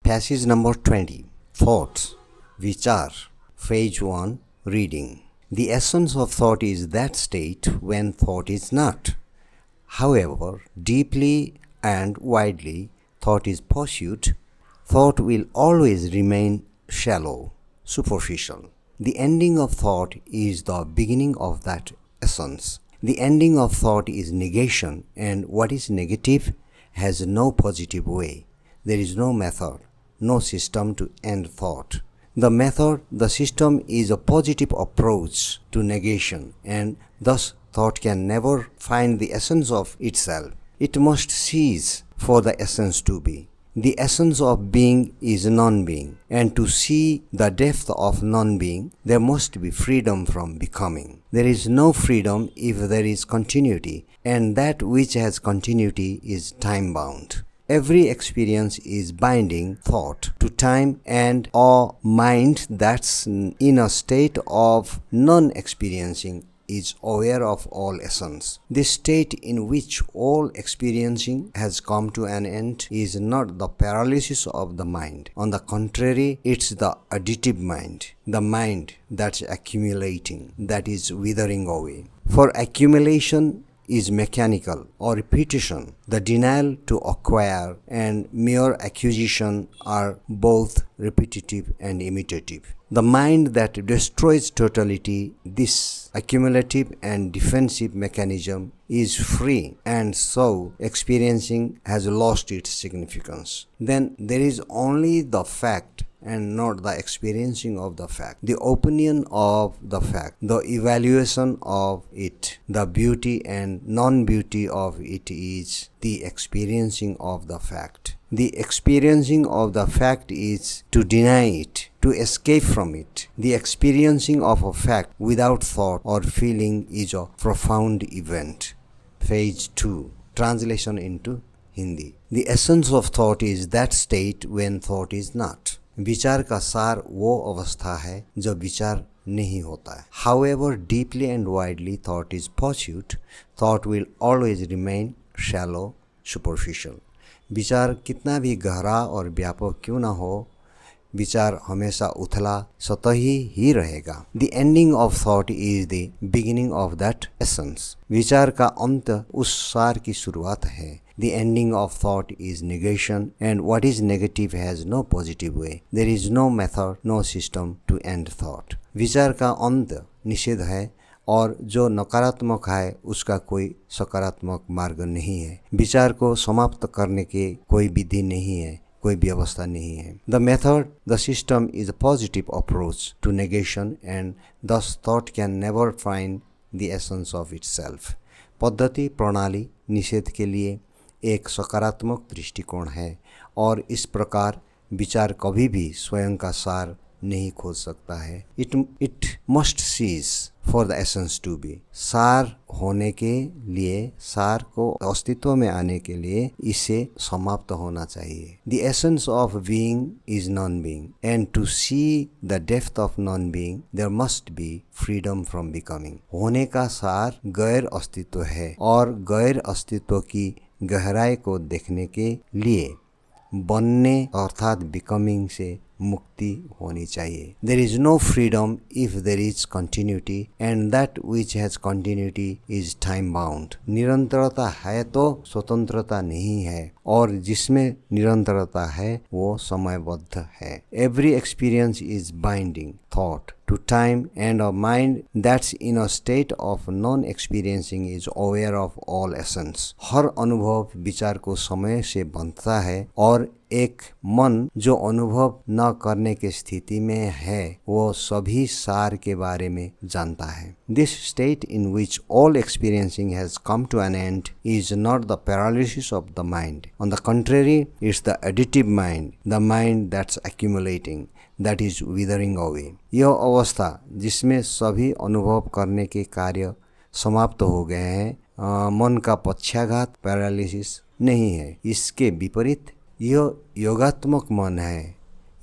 Passage number 20. Thoughts. Vichar. Phase 1. Reading. The essence of thought is that state when thought is not. However, deeply and widely thought is pursued, thought will always remain shallow, superficial. The ending of thought is the beginning of that essence. The ending of thought is negation, and what is negative has no positive way. There is no method, no system to end thought. The method, the system is a positive approach to negation, and thus thought can never find the essence of itself. It must cease for the essence to be. The essence of being is non-being, and to see the depth of non-being, there must be freedom from becoming. There is no freedom if there is continuity, and that which has continuity is time-bound. Every experience is binding thought to time, and a mind that's in a state of non-experiencing is aware of all essence. This state in which all experiencing has come to an end is not the paralysis of the mind. On the contrary, it's the additive mind, the mind that's accumulating, that is withering away. For accumulation is mechanical or repetition. The denial to acquire and mere acquisition are both repetitive and imitative. The mind that destroys totality, this accumulative and defensive mechanism, is free, and so experiencing has lost its significance. Then there is only the fact and not the experiencing of the fact, the opinion of the fact, the evaluation of it. The beauty and non-beauty of it is the experiencing of the fact. The experiencing of the fact is to deny it, to escape from it. The experiencing of a fact without thought or feeling is a profound event. Phase 2. Translation into Hindi. The essence of thought is that state when thought is not. विचार का सार वो अवस्था है जब विचार नहीं होता है. However deeply and widely thought is pursued, thought will always remain shallow, superficial. विचार कितना भी गहरा और व्यापक क्यों ना हो, विचार हमेशा उथला सतही ही रहेगा. The ending of thought is the beginning of that essence. विचार का अंत उस सार की शुरुआत है. The ending of thought is negation, and what is negative has no positive way. There is no method, no system to end thought. विचार का अंत निषेध है, और जो नकारात्मक है उसका कोई सकारात्मक मार्ग नहीं है. विचार को समाप्त करने के कोई विधि नहीं है, कोई व्यवस्था नहीं है. The method, the system is a positive approach to negation, and thus thought can never find the essence of itself. पद्धति प्रणाली निषेध के लिए एक सकारात्मक दृष्टिकोण है, और इस प्रकार विचार कभी भी स्वयं का सार नहीं खोज सकता है. It must cease for the essence to be. सार होने के लिए, सार को अस्तित्व में आने के लिए इसे समाप्त होना चाहिए. The essence of being is non-being, and to see the depth of non-being, there must be freedom from becoming. होने का सार गैर अस्तित्व है, और गैर अस्तित्व की गहराई को देखने के लिए बनने अर्थात बिकमिंग से मुक्ति होनी चाहिए. There is no freedom if there is continuity, and that which has continuity is time bound. निरंतरता है तो स्वतंत्रता नहीं है, और जिसमें निरंतरता है वो समयबद्ध है. Every experience is binding thought to time, and a mind that's in a state of non-experiencing is aware of all essence. हर अनुभव विचार को समय से बंधता है, और एक मन जो अनुभव न करने की स्थिति में है वो सभी सार के बारे में जानता है. This state in which all experiencing has come to an end is not the paralysis of the mind. On the contrary, it's the additive mind, the mind that's accumulating, that is withering away. यह अवस्था जिसमें सभी अनुभव करने के कार्य समाप्त हो गए हैं, मन का पक्षाघात पैरालिसिस नहीं है. इसके विपरीत यह योगात्मक मन है.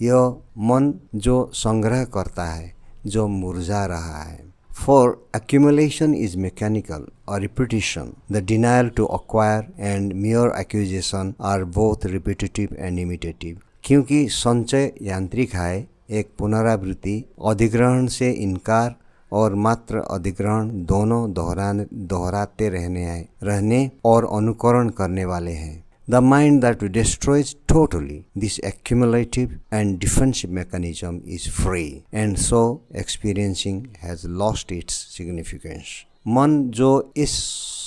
यह मन जो संग्रह करता है, जो मुरझा रहा है. For accumulation is mechanical or repetition. The denial to acquire and mere acquisition are both repetitive and imitative. क्योंकि संचय यांत्रिक है, एक पुनरावृत्ति, अधिग्रहण से इनकार और मात्र अधिग्रहण दोनों दोहराते रहने और अनुकरण करने वाले हैं. The mind that destroys totally this accumulative and defensive mechanism is free, and so experiencing has lost its significance. मन जो इस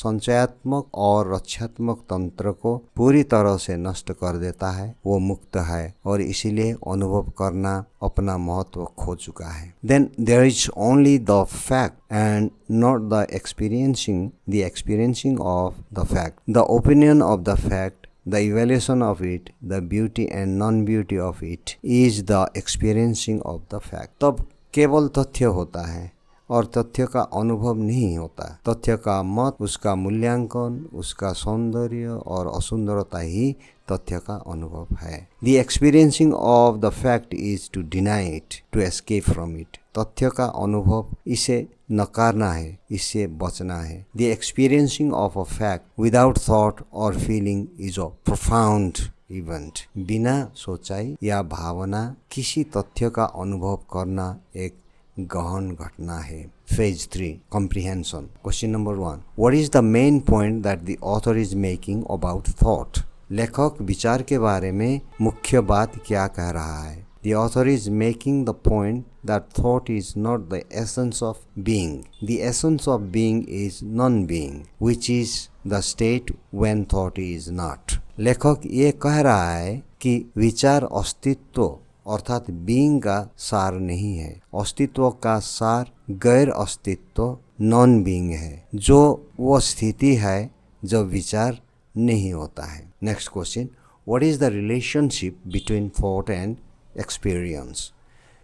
संचयात्मक और रक्षात्मक तंत्र को पूरी तरह से नष्ट कर देता है वो मुक्त है और इसीलिए अनुभव करना अपना महत्व खो चुका है. Then there is only the fact and not the experiencing of the fact, the opinion of the fact, the evaluation of it, the beauty and non-beauty of it is the experiencing of the fact. तब केवल तथ्य होता है और तथ्य का अनुभव नहीं होता. तथ्य का मत, उसका मूल्यांकन, उसका सौंदर्य और असुंदरता ही तथ्य का अनुभव है. The experiencing of the fact is to deny it, to escape from it. तथ्य का अनुभव इसे नकारना है, इससे बचना है. The experiencing of a fact without thought or feeling is a profound event. बिना सोचाई या भावना किसी तथ्य का अनुभव करना एक गहन घटना है. Phase 3, Comprehension. Question number 1. What is the main point that the author is making about thought? लेखक विचार के बारे में मुख्य बात क्या कह रहा है? The author is making the point that thought is not the essence of being. The essence of being is non-being, which is the state when thought is not. लेखक ये कह रहा है कि विचार अस्तित्व अर्थात बीइंग का सार नहीं है. अस्तित्व का सार गैर अस्तित्व नॉन बीइंग है, जो वो स्थिति है जब विचार नहीं होता है. Next question. What is the relationship between thought and experience?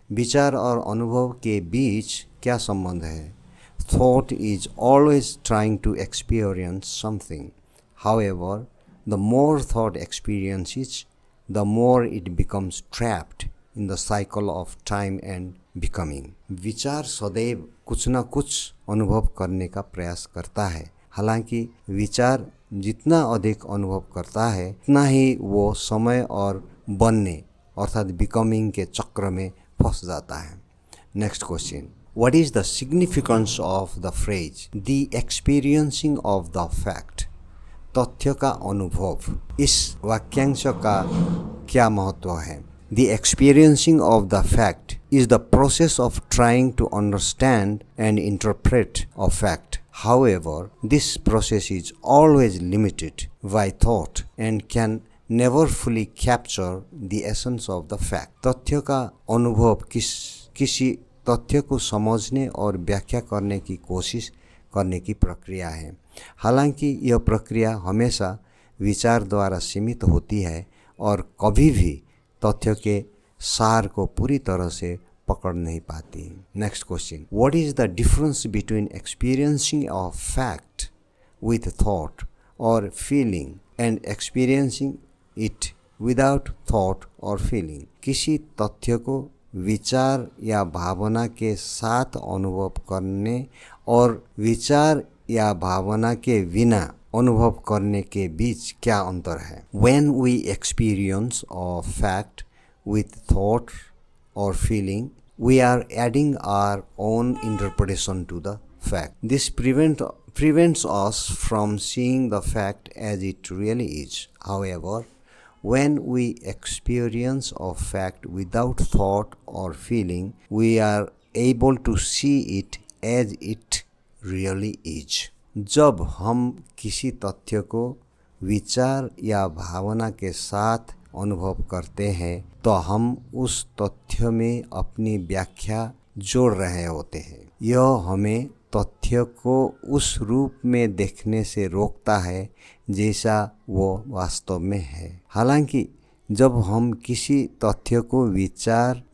विचार और अनुभव के बीच क्या संबंध है? Thought is always trying to experience something. However, the more thought experiences, the more it becomes trapped in the cycle of time and becoming. विचार सदैव कुछ न कुछ अनुभव करने का प्रयास करता है. हालांकि विचार जितना अधिक अनुभव करता है उतना ही वो समय और बनने अर्थात बिकमिंग के चक्र में फंस जाता है. Next question. What is the significance of the phrase the experiencing of the fact? तथ्य का अनुभव, इस वाक्यांश का क्या महत्व है? The experiencing of the fact is the process of trying to understand and interpret a fact. However, this process is always limited by thought and can never fully capture the essence of the fact. तथ्य का अनुभव किसी तथ्य को समझने और व्याख्या करने की कोशिश करने की प्रक्रिया है. हालांकि यह प्रक्रिया हमेशा विचार द्वारा सीमित होती है और कभी भी तथ्य के सार को पूरी तरह से पकड़ नहीं पाती. Next question. What is the difference between experiencing a fact with thought और feeling and experiencing it without thought और फीलिंग? किसी तथ्य को विचार या भावना के साथ अनुभव करने और विचार या भावना के बिना अनुभव करने के बीच क्या अंतर है? When we experience a fact with thought or feeling, we are adding our own interpretation to the fact. This prevents us from seeing the fact as it really is. However, when we experience a fact without thought or feeling, we are able to see it as it really is. जब हम किसी तथ्य को विचार या भावना के साथ अनुभव करते हैं तो हम उस तथ्य में अपनी व्याख्या जोड़ रहे होते हैं. यह हमें तथ्य को उस रूप में देखने से रोकता है जैसा वो वास्तव में है. हालांकि जब हम किसी तथ्य को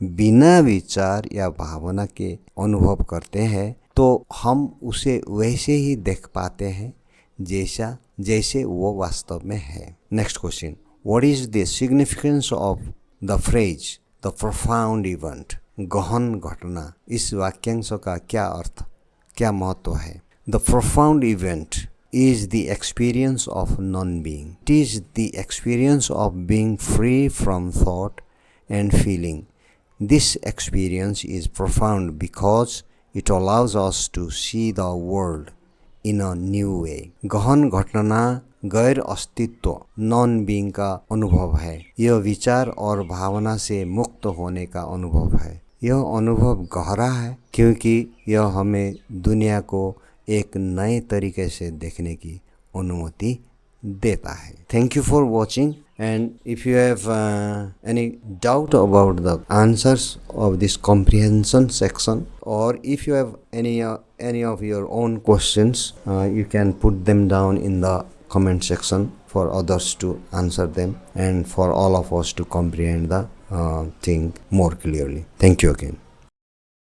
बिना विचार या भावना के अनुभव करते हैं तो हम उसे वैसे ही देख पाते हैं जैसे वो वास्तव में है. Next question. What is the significance of the phrase the profound event? गहन घटना, इस वाक्यांश का क्या महत्व है? The profound event is the experience of non-being. It is the experience of being free from thought and feeling. This experience is profound because it allows us to see the world in a new way. गहन घटना गैर अस्तित्व non being का अनुभव है। यह विचार और भावना से मुक्त होने का अनुभव है। यह अनुभव गहरा है क्योंकि यह हमें दुनिया को एक नए तरीके से देखने की अनुमति देता है। Thank you for watching, and if you have any doubt about the answers of this comprehension section, or if you have any of your own questions, you can put them down in the comment section for others to answer them and for all of us to comprehend the thing more clearly. Thank you again.